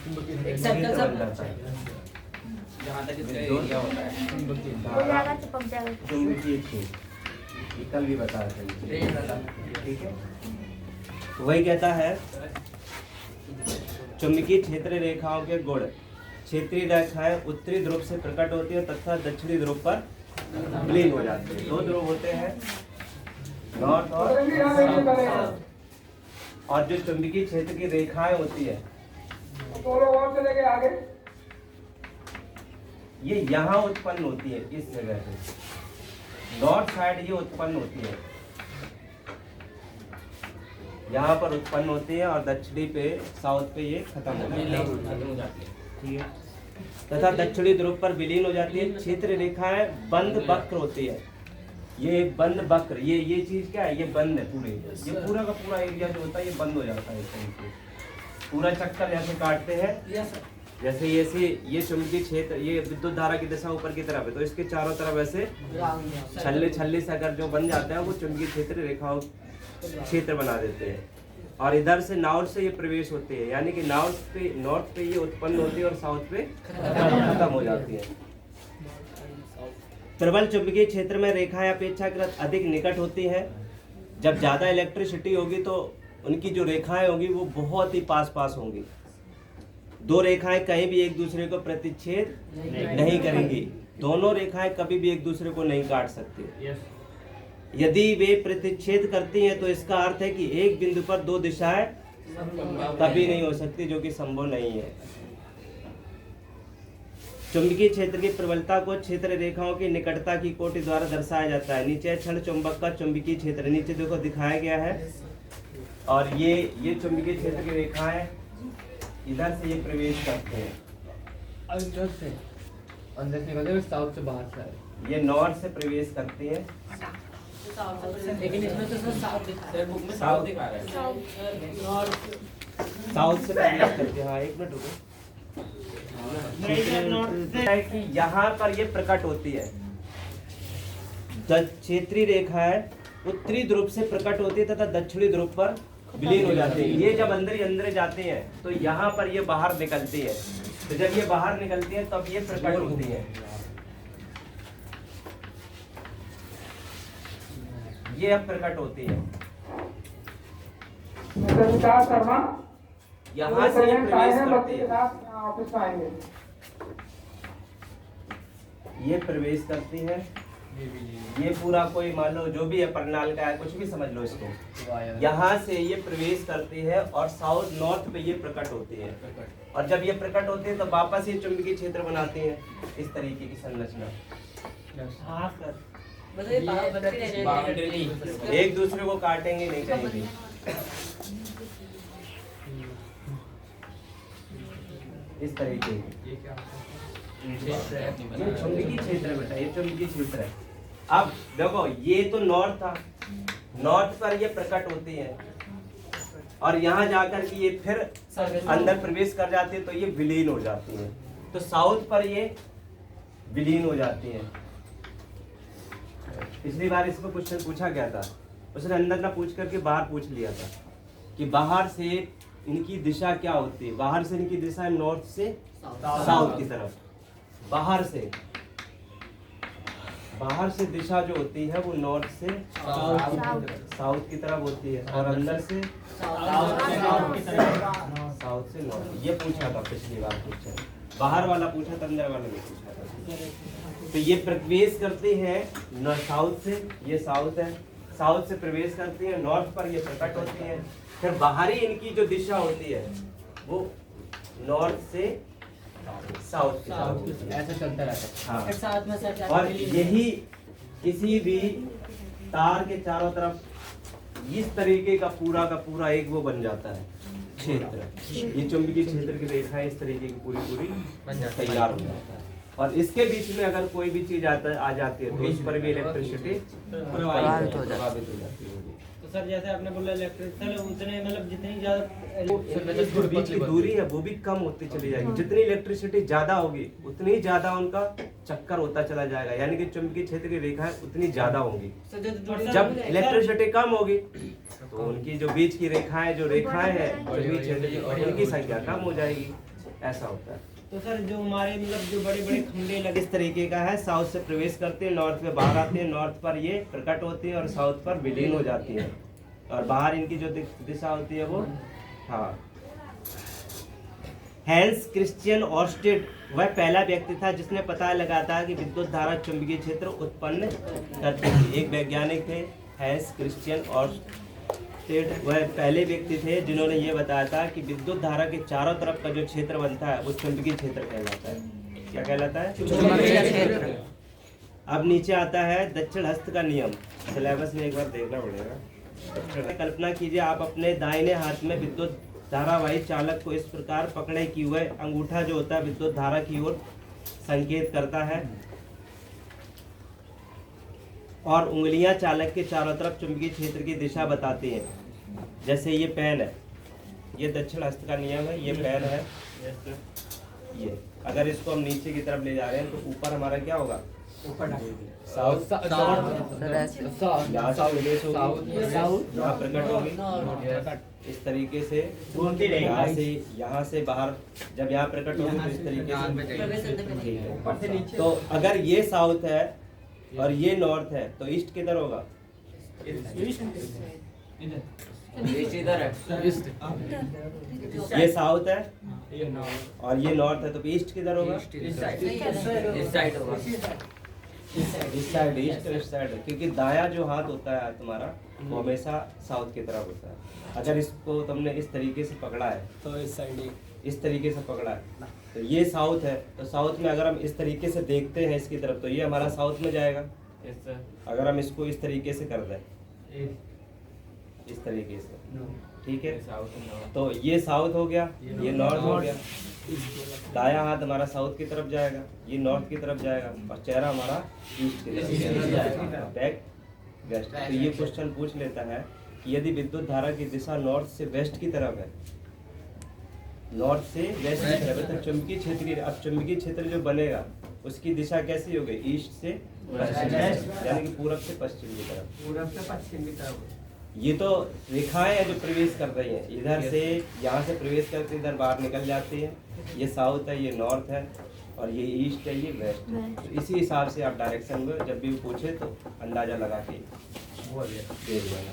एक सर्कल सा बन जाता है जहाँ तक इसका एरिया होता है। हो जाएगा चिपक जाएगा। चुंबकीय क्षेत्र, ये कल भी बताया था। ठीक है, वही कहता है चुंबकीय क्षेत्र रेखाओं के गुण। क्षेत्रीय रेखाएं उत्तरी ध्रुव से प्रकट होती है तथा दक्षिणी ध्रुव पर विलीन हो जाती है। दो ध्रुव होते हैं, नॉर्थ और साउथ। और जो चुंबकीय क्षेत्र की रेखाएं होती है ये यहाँ उत्पन्न होती है, इस जगह पे नॉर्थ साइड ये उत्पन्न होती है, यहाँ पर उत्पन्न होती है और दक्षिणी पे साउथ पे ये खत्म हो जाती है। ठीक है, तथा दक्षिणी ध्रुव पर विलीन हो जाती है। क्षेत्र रेखाएं बंद वक्र होती है। ये बंद वक्र, ये चीज क्या है, ये बंद है पूरे, ये पूरा का पूरा एरिया जो होता है ये बंद हो जाता है। इस तरीके पूरा चक्कर ऐसे काटते हैं, जैसे ये चुंबकीय क्षेत्र, ये विद्युत धारा की दिशा ऊपर की तरफ है तो इसके चारों तरफ ऐसे छल्ले से अगर जो बन जाता है वो चुंबकीय क्षेत्र रेखाओं क्षेत्र बना देते हैं। और इधर से नॉर्थ से ये प्रवेश होते हैं, यानी कि नॉर्थ पे ये उत्पन्न होती है और साउथ पे खत्म हो जाती है। प्रबल चुंबकीय क्षेत्र में रेखाएं अपेक्षाकृत अधिक निकट होती हैं। जब ज्यादा इलेक्ट्रिसिटी होगी तो उनकी जो रेखाएं होगी वो बहुत ही पास पास होंगी। दो रेखाएं कहीं भी एक दूसरे को प्रतिच्छेद नहीं करेंगी। दोनों रेखाएं कभी भी एक दूसरे को नहीं काट सकती। यदि वे प्रतिच्छेद करती हैं तो इसका अर्थ है कि एक बिंदु पर दो दिशाएं कभी नहीं हो सकती, जो कि संभव नहीं है। चुंबकीय क्षेत्र की प्रबलता को क्षेत्र रेखाओं की निकटता की कोटि द्वारा दर्शाया जाता है। नीचे क्षण चुंबक का चुंबकीय क्षेत्र नीचे देखो दिखाया गया है, और ये चुंबकीय क्षेत्र की रेखाएं इधर से ये प्रवेश करते हैं, अंदर से निकलते हैं, साउथ से बाहर से आए। ये नॉर्थ से प्रवेश करती है, लेकिन इसमें तो सर साउथ दिखा रहा है, बुक में साउथ दिखा रहा है। नॉर्थ साउथ से प्रवेश करती है। हाँ, एक मिनट रुको। है कि यहाँ पर ये प्रकट होती है। क्षेत्रीय रेखाएं उत्तरी ध्रुव से प्रकट होती है तथा दक्षिणी ध्रुव पर विलीन हो जाती है। ये जब अंदर जाते हैं तो यहाँ पर ये बाहर निकलती है, तो जब ये बाहर निकलती है तब ये प्रकट होती है। ये अब प्रकट होती है, यहाँ से ये प्रवेश करती है, ये प्रवेश करती है। ये पूरा कोई मान लो जो भी है प्रणाल का है, कुछ भी समझ लो इसको, यहाँ से ये प्रवेश करती है और साउथ नॉर्थ पे ये प्रकट होती है। और जब ये प्रकट होती है तो वापस ये चुंबकीय क्षेत्र बनाते हैं, इस तरीके की संरचना। हाँ सर, एक दूसरे को काटेंगे नहीं कहीं। इस तरीके ये चुंबकीय क्षेत्र है बेटा, ये चुंबकीय क्षेत्र है। अब देखो ये तो नॉर्थ था, नॉर्थ पर ये प्रकट होती है और यहाँ जाकर के ये फिर अंदर प्रवेश कर जाती है तो ये विलीन हो जाती है। तो साउथ पर ये विलीन हो जाती है। पिछली बार इसको क्वेश्चन पूछा गया था, उसने अंदर ना पूछ करके बाहर पूछ लिया था कि बाहर से इनकी दिशा क्या होती है। बाहर से इनकी दिशा है नॉर्थ से साउथ की तरफ। बाहर से दिशा जो होती है वो नॉर्थ से साउथ की तरफ होती है और अंदर से साउथ से नॉर्थ। ये पूछा था पिछली बार क्वेश्चन, बाहर वाला पूछा था, अंदर वाला नहीं पूछा था। तो ये प्रवेश करते हैं साउथ से, ये साउथ है, साउथ से प्रवेश करती है, नॉर्थ पर ये प्रकट होती है। फिर बाहरी इनकी जो दिशा होती है वो नॉर्थ से साउथ की तरफ ऐसा चलता रहता है। हाँ। साथ में सर और यही किसी भी तार के चारों तरफ इस तरीके का पूरा एक वो बन जाता है क्षेत्र। ये चुंबकीय क्षेत्र की रेखा इस तरीके की पूरी तैयार हो जाता है। और इसके बीच में अगर कोई भी चीज आ जाती है तो इस पर भी इलेक्ट्रिसिटी प्रभावित हो जाती है। तो सर जैसे आपने बोला इलेक्ट्रिक सर उतने मतलब जितनी ज्यादा जो बीच की दूरी है वो भी कम होती चली जाएगी। जितनी इलेक्ट्रिसिटी ज्यादा होगी उतनी ज्यादा उनका चक्कर होता चला जाएगा, यानी कि चुंबकीय क्षेत्र की रेखाएं उतनी ज्यादा होंगी। जब इलेक्ट्रिसिटी कम होगी तो उनकी जो बीच की रेखाएं है उनकी संख्या कम हो जाएगी। ऐसा होता है। तो सर जो हमारे मतलब जो बड़े बड़े खंडे लगे इस तरीके का है, साउथ से प्रवेश करते हैं, नॉर्थ पे बाहर आते हैं, नॉर्थ पर ये प्रकट होती है और साउथ पर विलीन हो जाती है, और बाहर इनकी जो दिशा होती है वो, हाँ। हैंस क्रिश्चियन ऑर्स्टेड वह पहला व्यक्ति था जिसने पता लगाया था कि विद्युत धारा चुंबकीय क्षेत्र उत्पन्न करती थी। एक वैज्ञानिक थे हैंस क्रिश्चियन ऑर्स्टेड, वह पहले व्यक्ति थे जिन्होंने ये बताया था कि विद्युत धारा के चारों तरफ का जो क्षेत्र बनता है वो चुंबकीय क्षेत्र कहलाता है। क्या कहलाता है? चुंबकीय क्षेत्र। अब नीचे आता है दक्षिण हस्त का नियम, सिलेबस में एक बार देखना पड़ेगा। कल्पना कीजिए आप अपने दाहिने हाथ में विद्युत धारावाही चालक को इस प्रकार पकड़े कि वह अंगूठा जो होता है विद्युत धारा की ओर संकेत करता है और उंगलियां चालक के चारों तरफ चुंबकीय क्षेत्र की दिशा बताती हैं। जैसे ये पेन है, ये दक्षिण हस्त का नियम है, ये पेन है, ये अगर इसको हम नीचे की तरफ ले जा रहे हैं तो ऊपर हमारा क्या होगा? साउथ, यहाँ से प्रवेश होगी, यहाँ प्रकट होगी इस तरीके से, यहाँ से बाहर जब यहाँ प्रकट होगी तो इस तरीके से। तो अगर ये साउथ है और ये नॉर्थ है तो ईस्ट किधर होगा? इधर है। ये साउथ है और ये नॉर्थ है तो ईस्ट किधर होगा? इस साइड होगा। इस साइड, ईस्ट और इस साइड, क्योंकि दायां जो हाथ होता है तुम्हारा वो हमेशा साउथ की तरफ होता है। अगर इसको तुमने इस तरीके से पकड़ा है तो इस साइड इस तरीके से पकड़ा है तो ये साउथ है, तो साउथ में अगर हम इस तरीके से देखते हैं इसकी तरफ तो ये हमारा साउथ में जाएगा। अगर हम इसको इस तरीके से कर दें, इस तरीके से, ठीक है, तो ये साउथ हो गया, ये नॉर्थ हो गया। दायां हाथ हमारा साउथ की तरफ जाएगा, ये नॉर्थ की तरफ जाएगा और चेहरा हमारा ईस्ट की तरफ जाएगा, बैक वेस्ट। तो ये क्वेश्चन पूछ लेता है कि यदि विद्युत धारा की दिशा नॉर्थ से वेस्ट की तरफ है, नॉर्थ से वेस्ट की तरफ है, तो चुंबकीय क्षेत्र की, अब चुंबकीय क्षेत्र जो बनेगा उसकी दिशा कैसी होगी? ईस्ट से वेस्ट, यानी कि पूरब से पश्चिम की तरफ। पूरब से पश्चिम की तरफ। ये तो रेखाएं हैं जो प्रवेश कर रही हैं, इधर से यहाँ से प्रवेश करके इधर बाहर निकल जाती है। ये साउथ है, ये नॉर्थ है और ये ईस्ट है, ये वेस्ट है। तो इसी हिसाब से आप डायरेक्शन में जब भी पूछे तो अंदाजा लगा के दे देना।